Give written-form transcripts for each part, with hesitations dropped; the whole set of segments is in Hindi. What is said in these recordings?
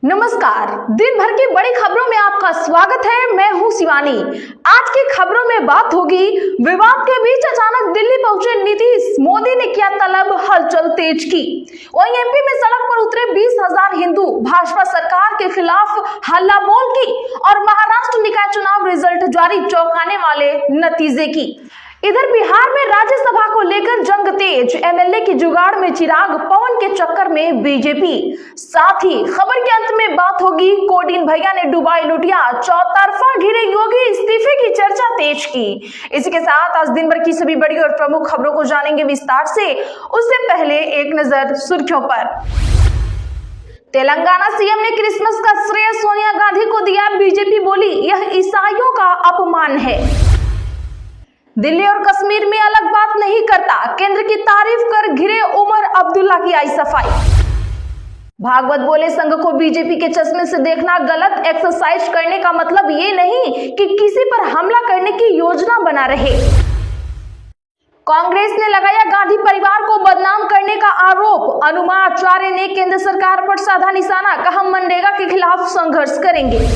नमस्कार, दिन भर की बड़ी खबरों में आपका स्वागत है। मैं हूं शिवानी। आज की खबरों में बात होगी, विवाद के बीच अचानक दिल्ली पहुंचे नीतीश, मोदी ने किया तलब, हलचल तेज की। वहीं एमपी में सड़क पर उतरे 20,000 हिंदू, भाजपा सरकार के खिलाफ हल्ला बोल की और महाराष्ट्र निकाय चुनाव रिजल्ट जारी, चौंकाने वाले नतीजे की। इधर बिहार में राज्यसभा को लेकर जंग तेज, एमएलए की जुगाड़ में चिराग, पवन के चक्कर में बीजेपी। साथ ही खबर के अंत में बात होगी, कोडिन भैया ने डुबाई लुटिया, चौतरफा घिरे योगी इस्तीफे की चर्चा तेज की। इसी के साथ आज दिन भर की सभी बड़ी और प्रमुख खबरों को जानेंगे विस्तार से। उससे पहले एक नजर सुर्खियों पर। तेलंगाना सीएम ने क्रिसमस का श्रेय सोनिया गांधी को दिया, बीजेपी बोली यह ईसाइयों का अपमान है। दिल्ली और कश्मीर में अलग बात नहीं करता, केंद्र की तारीफ कर घिरे उमर अब्दुल्ला की आई सफाई। भागवत बोले संघ को बीजेपी के चश्मे से देखना गलत, एक्सरसाइज करने का मतलब ये नहीं कि किसी पर हमला करने की योजना बना रहे। कांग्रेस ने लगाया गांधी परिवार को बदनाम करने का आरोप, अनुमा आचार्य ने केंद्र सरकार पर साधा निशाना, कहा मनरेगा के खिलाफ संघर्ष करेंगे।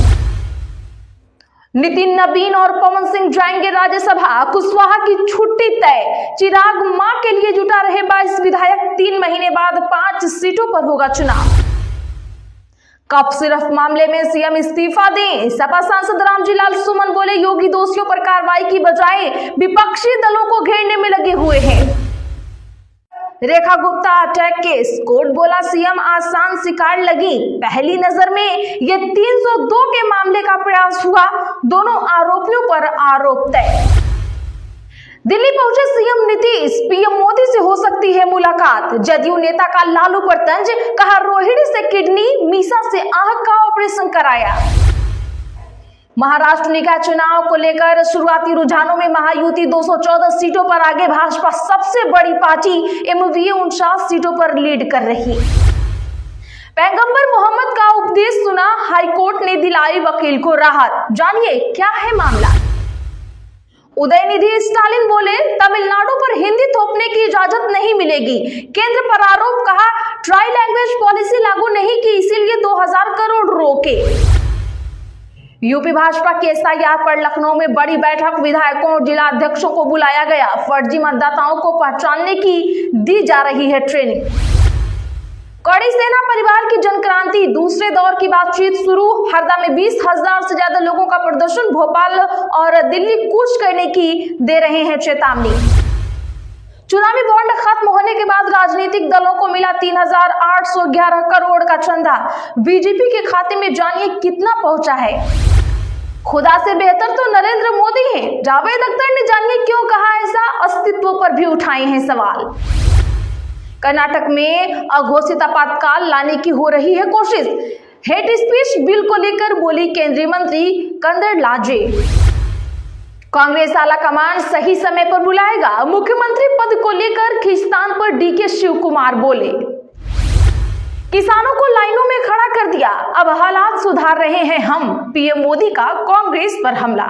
नितिन नवीन और पवन सिंह जाएंगे राज्यसभा, कुशवाहा की छुट्टी तय, चिराग मां के लिए जुटा रहे 22 विधायक, 3 महीने बाद 5 सीटों पर होगा चुनाव। कप सिर्फ मामले में सीएम इस्तीफा दें, सपा सांसद रामजीलाल सुमन बोले योगी दोषियों पर कार्रवाई की बजाय विपक्षी दलों को घेरने में लगे हुए हैं। Rekha Gupta attack case, court बोला सीएम आसान शिकार लगी, पहली नजर में ये 302 के मामले का प्रयास हुआ, दोनों आरोपियों पर आरोप तय। दिल्ली पहुंचे सीएम नीतीश, पीएम मोदी से हो सकती है मुलाकात, जदयू नेता का लालू पर तंज, कहा रोहिणी से किडनी, मीसा से आंख का ऑपरेशन कराया। महाराष्ट्र निकाय चुनाव को लेकर शुरुआती रुझानों में महायुति 214 सीटों पर आगे, भाजपा सबसे बड़ी पार्टी एमवीए 49 सीटों पर लीड कर रही। पैगंबर मोहम्मद का उपदेश सुना, हाईकोर्ट ने दिलाई वकील को राहत, जानिए क्या है मामला। उदयनिधि स्टालिन बोले तमिलनाडु पर हिंदी थोपने की इजाजत नहीं मिलेगी, केंद्र पर आरोप, कहा ट्राई लैंग्वेज पॉलिसी लागू नहीं की इसीलिए 2000 करोड़ रोके। यूपी भाजपा के एसआईआर पर लखनऊ में बड़ी बैठक, विधायकों और जिला अध्यक्षों को बुलाया गया, फर्जी मतदाताओं को पहचानने की दी जा रही है ट्रेनिंग। कड़ी सेना परिवार की जनक्रांति, दूसरे दौर की बातचीत शुरू, हरदा में 20,000 से ज्यादा लोगों का प्रदर्शन, भोपाल और दिल्ली कूच करने की दे रहे हैं चेतावनी। चुनावी बॉन्ड खत्म होने के बाद राजनीतिक दलों को मिला 3,811 करोड़ का चंदा, बीजेपी के खाते में जानिए कितना पहुंचा है। खुदा से बेहतर तो नरेंद्र मोदी हैं, जावेद अख्तर ने जानिए क्यों कहा ऐसा, अस्तित्व पर भी उठाए हैं सवाल। कर्नाटक में अघोषित आपातकाल लाने की हो रही है कोशिश, हेट स्पीच बिल को लेकर बोली केंद्रीय मंत्री कंदरलाजे। कांग्रेस आला कमान सही समय पर बुलाएगा, मुख्यमंत्री पद को लेकर खींचतान पर डीके शिव कुमार बोले। किसानों को लाइनों में खड़ा कर दिया, अब हालात सुधार रहे हैं हम, पीएम मोदी का कांग्रेस पर हमला।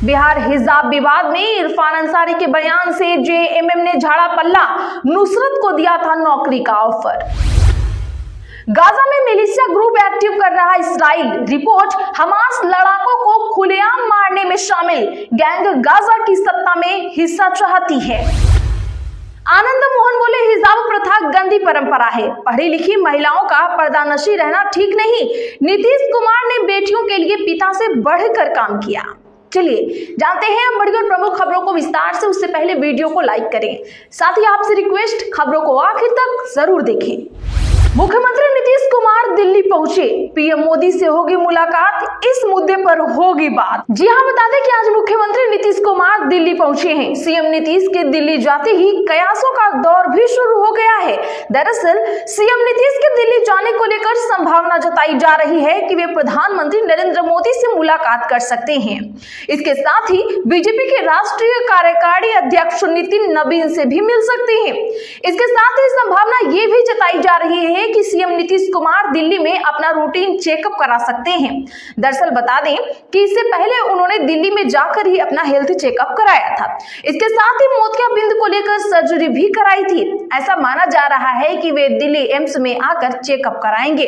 बिहार हिजाब विवाद में इरफान अंसारी के बयान से जेएमएम ने झाड़ा पल्ला, नुसरत को दिया था नौकरी का ऑफर। गाजा में मिलिशिया ग्रुप एक्टिव कर रहा इस्राइल, रिपोर्ट हमास लड़ाकों को खुलेआम मारने में शामिल, गैंग गाजा की सत्ता में हिस्सा चाहती है। आनंद मोहन बोले हिजाब प्रथा गंदी परंपरा है, पढ़ी लिखी महिलाओं का पर्दानशी रहना ठीक नहीं, नीतीश कुमार ने बेटियों के लिए पिता से बढ़कर काम किया। चलिए जानते हैं बड़ी और प्रमुख खबरों को विस्तार से, उससे पहले वीडियो को लाइक करें, साथ ही आपसे रिक्वेस्ट खबरों को आखिर तक जरूर देखें। मुख्यमंत्री नीतीश कुमार दिल्ली पहुंचे, पीएम मोदी से होगी मुलाकात, इस मुद्दे पर होगी बात। जी हां, बता दें कि आज मुख्यमंत्री नीतीश कुमार दिल्ली पहुंचे हैं। सीएम नीतीश के दिल्ली जाते ही कयासों का दौर भी शुरू हो गया है। दरअसल सीएम नीतीश के दिल्ली जाने को लेकर संभावना जताई जा रही है कि वे प्रधानमंत्री नरेंद्र मोदी से मुलाकात कर सकते हैं। इसके साथ ही बीजेपी के राष्ट्रीय कार्यकारी अध्यक्ष नितिन नवीन से भी मिल सकते हैं। इसके साथ ही संभावना ये भी जताई जा रही है कि सीएम नीतीश कुमार दिल्ली में अपना रूटीन रूटीन चेकअप करा सकते हैं। दरअसल बता दें कि इससे पहले उन्होंने दिल्ली में जाकर ही अपना हेल्थ चेकअप कराया था। इसके साथ ही मोतियाबिंद को लेकर सर्जरी भी कराई थी। ऐसा माना जा रहा है कि वे दिल्ली एम्स में आकर चेकअप कराएंगे।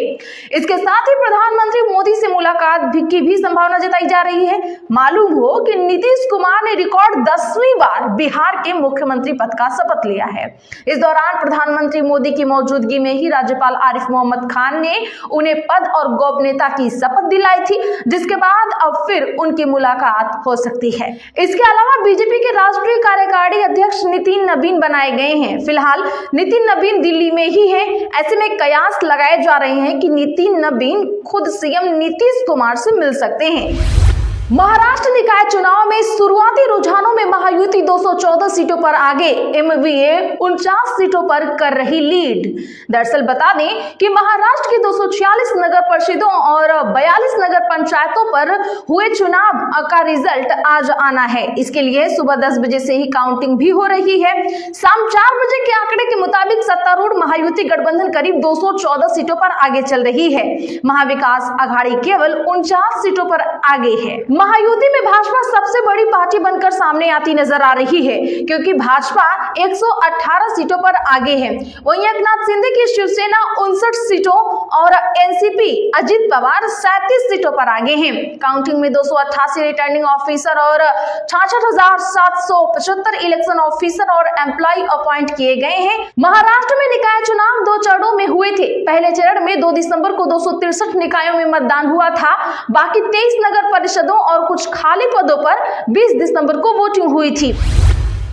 इसके साथ ही प्रधानमंत्री मोदी से मुलाकात की भी संभावना जताई जा रही है। मालूम हो कि नीतीश कुमार ने रिकॉर्ड 10वीं बार बिहार के मुख्यमंत्री पद का शपथ लिया है। इस दौरान प्रधानमंत्री मोदी की मौजूदगी में ही राज्यपाल आरिफ मोहम्मद खान ने उन्हें पद और गोपनीयता की शपथ दिलाई थी, जिसके बाद अब फिर उनकी मुलाकात हो सकती है। इसके अलावा बीजेपी के राष्ट्रीय कार्यकारी अध्यक्ष नितिन नबीन बनाए गए हैं। फिलहाल नितिन नबीन दिल्ली में ही हैं। ऐसे में कयास लगाए जा रहे हैं कि नितिन नबीन खुद सीएम नीतीश कुमार से मिल सकते हैं। महाराष्ट्र निकाय चुनाव में शुरुआती रुझानों में महायुति 214 सीटों पर आगे, एमवीए 49 सीटों पर कर रही लीड। दरअसल बता दें कि महाराष्ट्र की 246 नगर परिषदों और 42 नगर पंचायतों पर हुए चुनाव का रिजल्ट आज आना है। इसके लिए सुबह 10 बजे से ही काउंटिंग भी हो रही है। शाम 4 बजे के आंकड़े के मुताबिक सत्तारूढ़ महायुति गठबंधन करीब 214 सीटों पर आगे चल रही है। महाविकास आघाड़ी केवल 49 सीटों पर आगे है। महायुति में भाजपा सबसे बड़ी पार्टी बनकर सामने आती नजर आ रही है, क्योंकि भाजपा 118 सीटों पर आगे है। वहीं एकनाथ शिंदे की शिवसेना 59 सीटों और एनसीपी अजित पवार 37 सीटों पर आगे हैं। काउंटिंग में 288 रिटर्निंग ऑफिसर और 66,775 इलेक्शन ऑफिसर और एम्प्लॉय अपॉइंट किए गए हैं। महाराष्ट्र में निकाय चुनाव 2 चरणों में हुए थे। पहले चरण में 2 दिसंबर को 263 निकायों में मतदान हुआ था। बाकी 23 नगर परिषदों और कुछ खाली पदों पर 20 दिसंबर को वोटिंग हुई थी।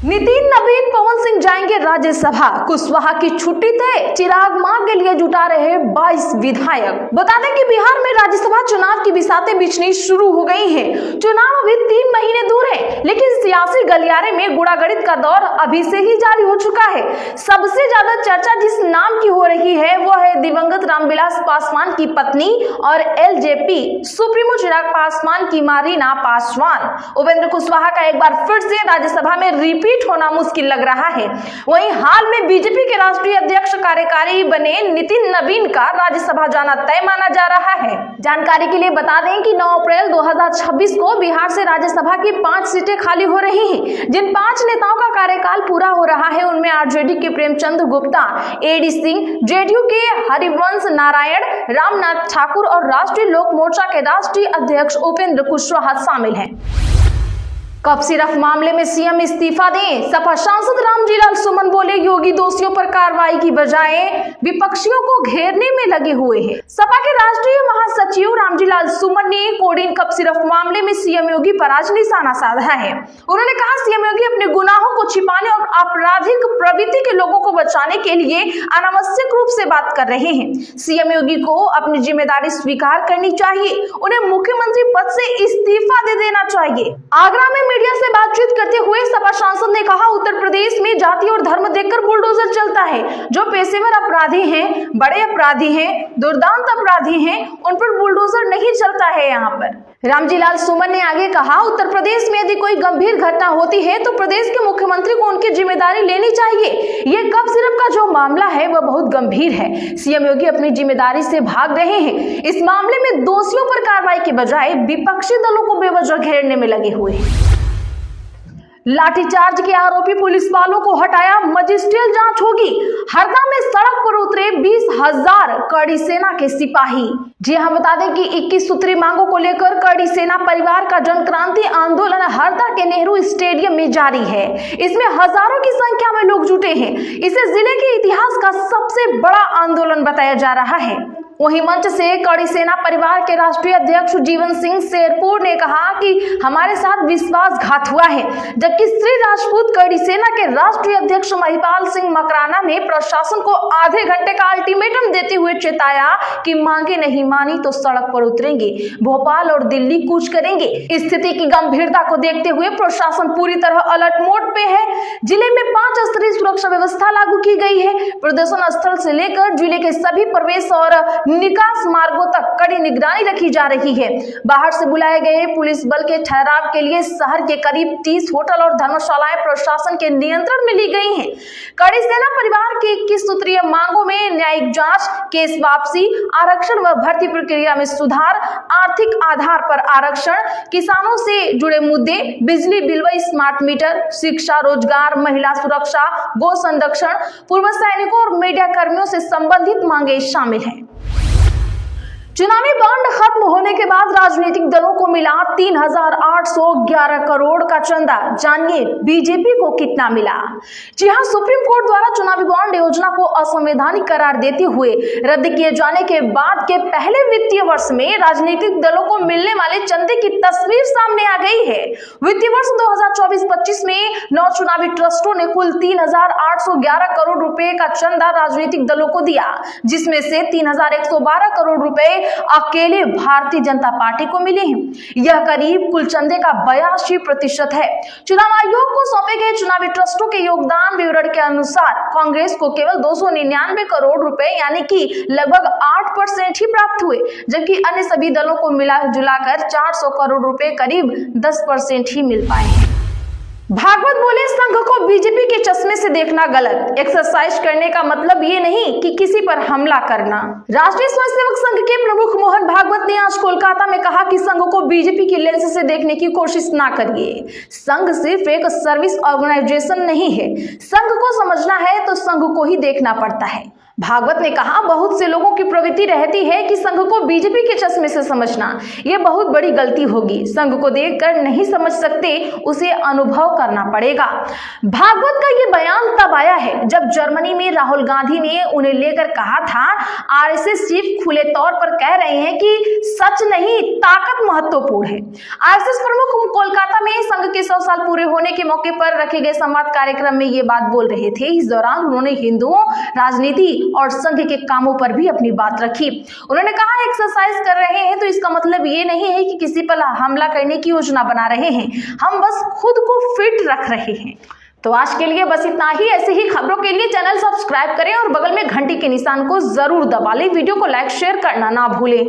नितिन नबीन पवन सिंह जाएंगे राज्यसभा, कुशवाहा की छुट्टी तय, चिराग मां के लिए जुटा रहे 22 विधायक। बता दें कि बिहार में राज्यसभा चुनाव की बिसातें बिछनी शुरू हो गई हैं। चुनाव अभी 3 महीने दूर है, लेकिन सियासी गलियारे में गुड़ागड़ित का दौर अभी से ही जारी हो चुका है। सबसे ज्यादा चर्चा जिस नाम की हो रही है वो है दिवंगत रामविलास पासवान की पत्नी और एलजेपी सुप्रीमो चिराग पासवान की मां रीना पासवान। उपेंद्र कुशवाहा का एक बार फिर से राज्यसभा में रिपीट होना मुश्किल लग रहा है। वहीं हाल में बीजेपी के राष्ट्रीय अध्यक्ष कार्यकारी बने नितिन नबीन का राज्यसभा जाना तय माना जा रहा है। जानकारी के लिए बता दें कि 9 अप्रैल 2026 को बिहार से राज्यसभा की 5 सीटें खाली हो रही हैं। जिन 5 नेताओं का कार्यकाल पूरा हो रहा है उनमें आरजेडी के प्रेमचंद गुप्ता, एडी सिंह, जेडीयू के हरिवंश नारायण, रामनाथ ठाकुर और राष्ट्रीय लोक मोर्चा के राष्ट्रीय अध्यक्ष उपेंद्र कुशवाहा शामिल हैं। कप सिरफ मामले में सीएम इस्तीफा दें, सपा सांसद रामजीलाल सुमन बोले योगी दोषियों पर कार्रवाई की बजाय विपक्षियों को घेरने में लगे हुए हैं। सपा के राष्ट्रीय महासचिव रामजीलाल सुमन ने कोडिन कप सिरफ मामले में सीएम योगी पर आज निशाना साधा है। उन्होंने कहा सीएम योगी अपने गुनाहों को छिपाने और आपराधिक प्रवृत्ति के लोगों को बचाने के लिए अनावश्यक रूप से बात कर रहे हैं। सीएम योगी को अपनी जिम्मेदारी स्वीकार करनी चाहिए, उन्हें मुख्यमंत्री पद से इस्तीफा दे देना चाहिए। आगरा में मीडिया से बातचीत करते हुए सपा सांसद ने कहा उत्तर प्रदेश में जाति और धर्म देखकर बुलडोजर चलता है। जो पेशेवर अपराधी हैं, बड़े अपराधी हैं, दुर्दांत अपराधी हैं, उन पर बुलडोजर नहीं चलता है। यहाँ पर रामजीलाल सुमन ने आगे कहा उत्तर प्रदेश में यदि कोई गंभीर घटना होती है तो प्रदेश के मुख्यमंत्री को उनकी जिम्मेदारी लेनी चाहिए। ये कप सिरफ का जो मामला है वह बहुत गंभीर है। सीएम योगी अपनी जिम्मेदारी से भाग रहे हैं। इस मामले में दोषियों पर कार्रवाई के बजाय विपक्षी दलों को बेवजह घेरने में लगे हुए हैं। लाठीचार्ज के आरोपी पुलिस वालों को हटाया, मजिस्ट्रियल जांच होगी। हरदा में सड़क पर उतरे 20,000 कड़ी सेना के सिपाही। जी हाँ, बता दें कि 21 सूत्री मांगों को लेकर कड़ी सेना परिवार का जन क्रांति आंदोलन हरदा के नेहरू स्टेडियम में जारी है। इसमें हजारों की संख्या में लोग जुटे हैं। इसे जिले के इतिहास का सबसे बड़ा आंदोलन बताया जा रहा है। वहीं मंच से कड़ी सेना परिवार के राष्ट्रीय अध्यक्ष जीवन सिंह शेरपुर ने कहा कि हमारे साथ विश्वासघात हुआ है, जबकि श्री राजपूत कड़ी सेना के राष्ट्रीय अध्यक्ष महिपाल सिंह मकराना ने प्रशासन को आधे घंटे का अल्टीमेटम देते हुए चेताया कि मांगे नहीं मानी तो सड़क पर उतरेंगे, भोपाल और दिल्ली कूच करेंगे। स्थिति की गंभीरता को देखते हुए प्रशासन पूरी तरह अलर्ट मोड पे है। जिले में 5 स्तरीय सुरक्षा व्यवस्था लागू की गई है। प्रदर्शन स्थल से लेकर जिले के सभी प्रवेश और निकास मार्गों तक कड़ी निगरानी रखी जा रही है। बाहर से बुलाए गए पुलिस बल के ठहराव के लिए शहर के करीब 30 होटल और धर्मशालाएं प्रशासन के नियंत्रण में ली गई हैं। कड़ी सेना परिवार की 21 सूत्रीय मांगों में न्यायिक जांच, केस वापसी, आरक्षण व भर्ती प्रक्रिया में सुधार, आर्थिक आधार पर आरक्षण, किसानों से जुड़े मुद्दे, बिजली बिल व स्मार्ट मीटर, शिक्षा, रोजगार, महिला सुरक्षा, गो संरक्षण, पूर्व सैनिकों और मीडिया कर्मियों से संबंधित मांगे शामिल हैं। चुनावी बॉन्ड खत्म होने के बाद राजनीतिक दलों को मिला 3,811 करोड़ का चंदा। जानिए बीजेपी को कितना मिला। जी हां, सुप्रीम कोर्ट द्वारा चुनावी बॉन्ड योजना को असंवैधानिक करार देते हुए रद्द किए जाने के बाद के पहले वित्तीय वर्ष में राजनीतिक दलों को मिलने वाले चंदे की तस्वीर सामने आ गई है। वित्तीय वर्ष 2024-25 में 9 चुनावी ट्रस्टों ने कुल 3,811 करोड़ रुपए का चंदा राजनीतिक दलों को दिया, जिसमें से 3,112 करोड़ रुपए अकेले भारतीय जनता पार्टी को मिले हैं। यह करीब कुल चंदे का 82% है। चुनाव आयोग को सौंपे गए चुनावी ट्रस्टों के योगदान विवरण के अनुसार कांग्रेस को केवल 299 करोड़ रुपए यानी कि लगभग 8% ही प्राप्त हुए, जबकि अन्य सभी दलों को मिला जुलाकर 400 करोड़ रुपए करीब 10% ही मिल पाए हैं। भागवत बोले, संघ को बीजेपी के चश्मे से देखना गलत। एक्सरसाइज करने का मतलब ये नहीं कि किसी पर हमला करना। राष्ट्रीय स्वयंसेवक संघ के प्रमुख मोहन भागवत ने आज कोलकाता में कहा कि संघ को बीजेपी की लेंस से देखने की कोशिश ना करिए। संघ सिर्फ एक सर्विस ऑर्गेनाइजेशन नहीं है। संघ को समझना है तो संघ को ही देखना पड़ता है। भागवत ने कहा, बहुत से लोगों की प्रवृत्ति रहती है कि संघ को बीजेपी के चश्मे से समझना, यह बहुत बड़ी गलती होगी। संघ को देखकर नहीं समझ सकते, उसे अनुभव करना पड़ेगा। भागवत का यह बयान तब आया है जब जर्मनी में राहुल गांधी ने उन्हें लेकर कहा था, आरएसएस चीफ खुले तौर पर कह रहे हैं कि सच नहीं, ताकत महत्वपूर्ण है। आरएसएस प्रमुख कोलकाता में संघ के 100 साल पूरे होने के मौके पर रखे गए संवाद कार्यक्रम में ये बात बोल रहे थे। इस दौरान उन्होंने हिंदुओं, राजनीति और संघ के कामों पर भी अपनी बात रखी। उन्होंने कहा, एक्सरसाइज कर रहे हैं तो इसका मतलब ये नहीं है कि किसी पर हमला करने की योजना बना रहे हैं। हम बस खुद को फिट रख रहे हैं। तो आज के लिए बस इतना ही। ऐसे ही खबरों के लिए चैनल सब्सक्राइब करें और बगल में घंटी के निशान को जरूर दबा लें। वीडियो को लाइक शेयर करना ना भूलें।